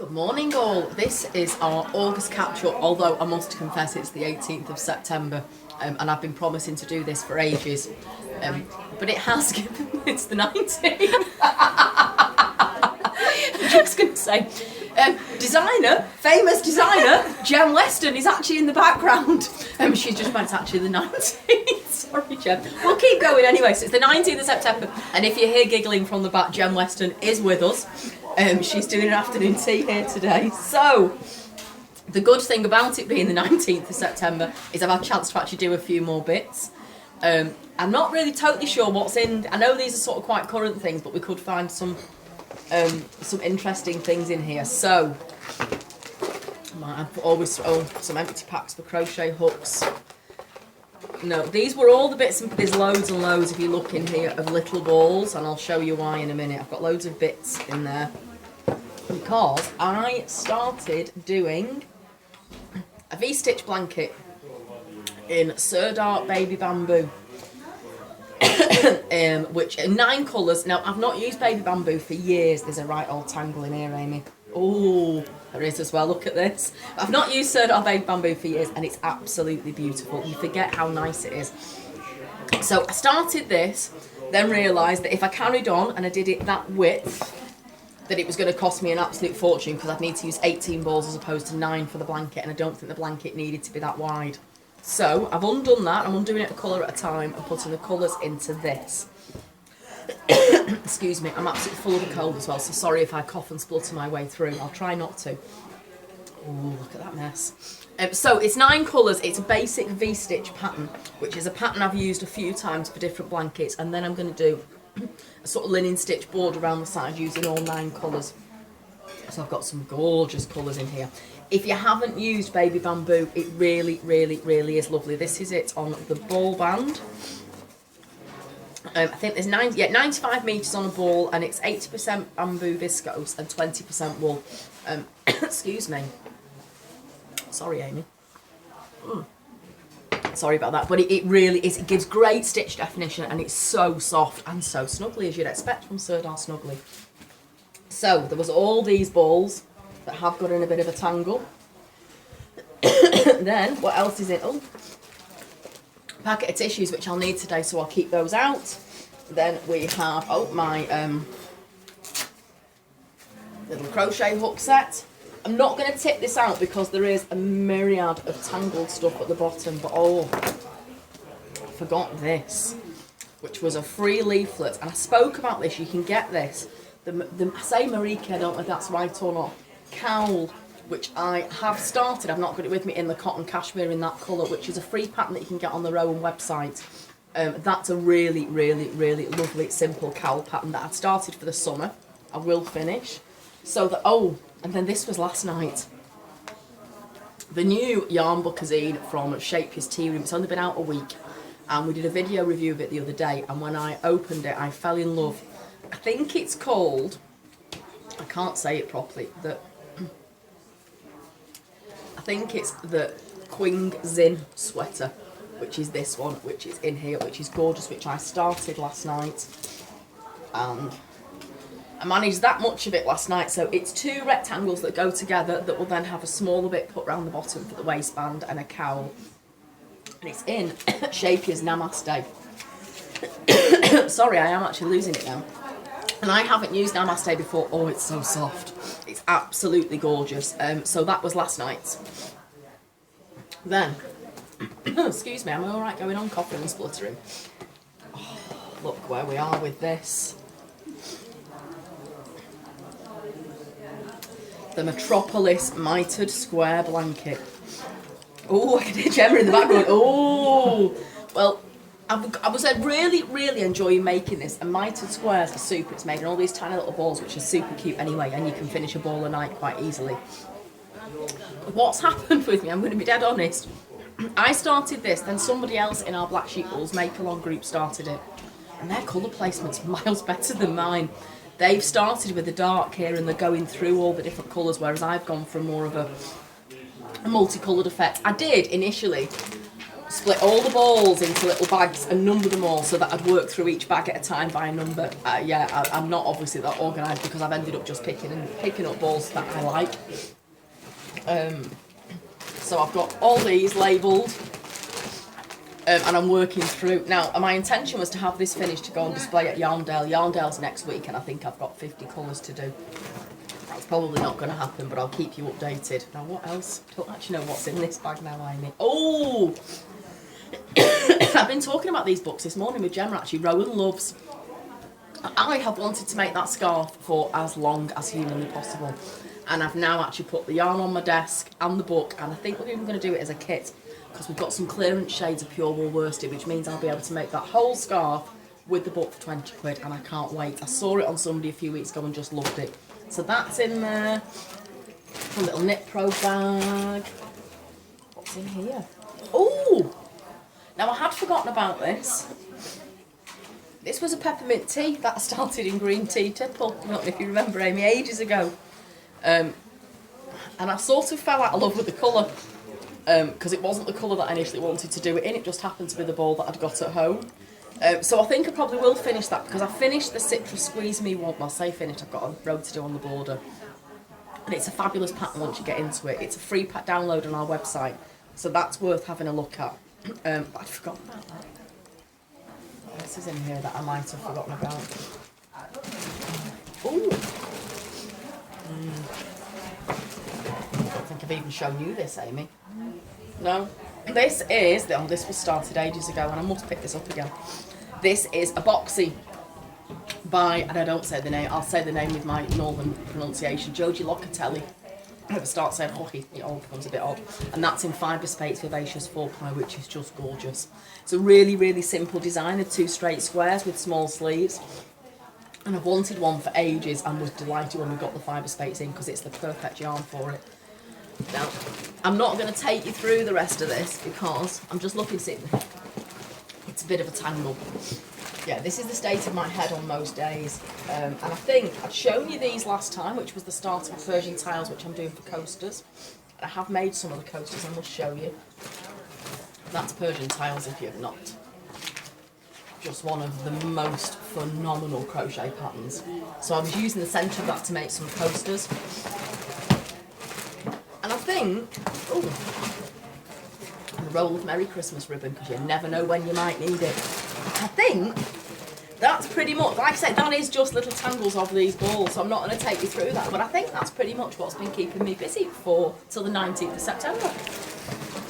Good morning all, this is our August catch-up, although I must confess it's the 18th of September and I've been promising to do this for ages, but it has given, it's the 19th. I'm just going to say, famous designer, Jem Weston is actually in the background. She's just meant it's actually the 19th, sorry Jem. We'll keep going anyway, so it's the 19th of September, and if you hear giggling from the back, Jem Weston is with us. She's doing an afternoon tea here today. So, the good thing about it being the 19th of September is I've had a chance to actually do a few more bits. I'm not really totally sure what's in. I know these are sort of quite current things, but we could find some interesting things in here. So, I've always thrown some empty packs for crochet hooks. No, these were all the bits, and there's loads and loads if you look in here of little balls, and I'll show you why in a minute. I've got loads of bits in there because I started doing a V-stitch blanket in Sara baby bamboo, which in 9 colours. Now, I've not used baby bamboo for years. There's a right old tangle in here, Amy. Oh, there is as well, look at this. I've not used Sara baby bamboo for years and it's absolutely beautiful. You forget how nice it is. So I started this, then realised that if I carried on and I did it that width, that it was going to cost me an absolute fortune because I'd need to use 18 balls as opposed to 9 for the blanket, and I don't think the blanket needed to be that wide. So I've undone that. I'm undoing it a colour at a time and putting the colours into this. Excuse me, I'm absolutely full of a cold as well, so sorry if I cough and splutter my way through. I'll try not to. Oh, look at that mess. So it's 9 colours. It's a basic V-stitch pattern, which is a pattern I've used a few times for different blankets, and then I'm going to do a sort of linen stitch board around the side using all 9 colours. So I've got some gorgeous colours in here. If you haven't used baby bamboo, it really, really, really is lovely. This is it on the ball band. I think there's 95 metres on a ball, and it's 80% bamboo viscose and 20% wool. Excuse me. Sorry, Amy. Sorry about that, but it really is. It gives great stitch definition, and it's so soft and so snuggly, as you'd expect from Sara Snuggly. So there was all these balls that have got in a bit of a tangle. Then what else is in? Oh, packet of tissues, which I'll need today, so I'll keep those out. Then we have my little crochet hook set. I'm not going to tip this out because there is a myriad of tangled stuff at the bottom, but oh, I forgot this, which was a free leaflet, and I spoke about this. You can get this, I say Marika, I don't know if that's right or not, cowl, which I have started. I've not got it with me in the cotton cashmere in that colour, which is a free pattern that you can get on their own website. That's a really, really, really lovely, simple cowl pattern that I've started for the summer. I will finish. So that, oh, and then this was last night. The new yarn book zine from Shapey's Tea Room. It's only been out a week, and we did a video review of it the other day, and when I opened it, I fell in love. I think it's called, I can't say it properly, I think it's the Quing Zin sweater, which is this one, which is in here, which is gorgeous, which I started last night. And I managed that much of it last night. So it's 2 rectangles that go together that will then have a smaller bit put around the bottom for the waistband and a cowl. And it's in Shapey's Namaste. Sorry, I am actually losing it now. And I haven't used Namaste before. Oh, it's so soft. It's absolutely gorgeous. So that was last night. Then, excuse me, am I alright going on coughing and spluttering? Oh, look where we are with this. The Metropolis Mitered Square Blanket. Oh, I can hear Gemma in the background. Oh, well, I was really, really enjoying making this, and mitered squares are super. It's made in all these tiny little balls, which are super cute anyway, and you can finish a ball a night quite easily. What's happened with me, I'm going to be dead honest, I started this, then somebody else in our Black Sheep Wools make-along group started it, and their colour placement's miles better than mine. They've started with the dark here, and they're going through all the different colours, whereas I've gone for more of a multicoloured effect. I did initially split all the balls into little bags and number them all so that I'd work through each bag at a time by a number. Yeah, I'm not obviously that organised because I've ended up just picking up balls that I like. So I've got all these labelled and I'm working through. Now, my intention was to have this finished to go on display at Yarndale. Yarndale's next week and I think I've got 50 colours to do. That's probably not going to happen, but I'll keep you updated. Now, what else? I don't actually know what's in this bag now, Amy. Oh! I've been talking about these books this morning with Gemma, actually. Rowan Loves. I have wanted to make that scarf for as long as humanly possible. And I've now actually put the yarn on my desk and the book, and I think we're even going to do it as a kit because we've got some clearance shades of pure wool worsted, which means I'll be able to make that whole scarf with the book for 20 quid, and I can't wait. I saw it on somebody a few weeks ago and just loved it. So that's in there. A little knit pro bag. What's in here? Oh! Now I had forgotten about this. This was a peppermint tea that started in green tea tipple. I don't know if you remember, Amy, ages ago. And I sort of fell out of love with the colour because it wasn't the colour that I initially wanted to do it in. It just happened to be the ball that I'd got at home. So I think I probably will finish that because I finished the Citrus Squeeze Me one. Well, I say finished, I've got a row to do on the border. And it's a fabulous pattern once you get into it. It's a free download on our website, so that's worth having a look at. But I'd forgotten about that. What else is in here that I might have forgotten about? Ooh! I don't think I've even shown you this, Amy. No? This is, oh, this was started ages ago and I must pick this up again. This is a boxy by, and I don't say the name, I'll say the name with my northern pronunciation, Joji Locatelli. If I start saying hockey, it all becomes a bit odd. And that's in Fibre Spates Vivacious 4-ply, which is just gorgeous. It's a really, really simple design of 2 straight squares with small sleeves. And I've wanted one for ages and was delighted when we got the Fibre Spates in because it's the perfect yarn for it. Now, I'm not going to take you through the rest of this because I'm just looking to see. It's a bit of a tangle. Yeah, this is the state of my head on most days. And I think I'd shown you these last time, which was the start of Persian tiles, which I'm doing for coasters. I have made some of the coasters, I must show you. That's Persian tiles if you've not. Just one of the most phenomenal crochet patterns. So I was using the centre of that to make some coasters. And I think, ooh, a roll of Merry Christmas ribbon because you never know when you might need it. I think that's pretty much, like I said, that is just little tangles of these balls, so I'm not going to take you through that, but I think that's pretty much what's been keeping me busy for till the 19th of September.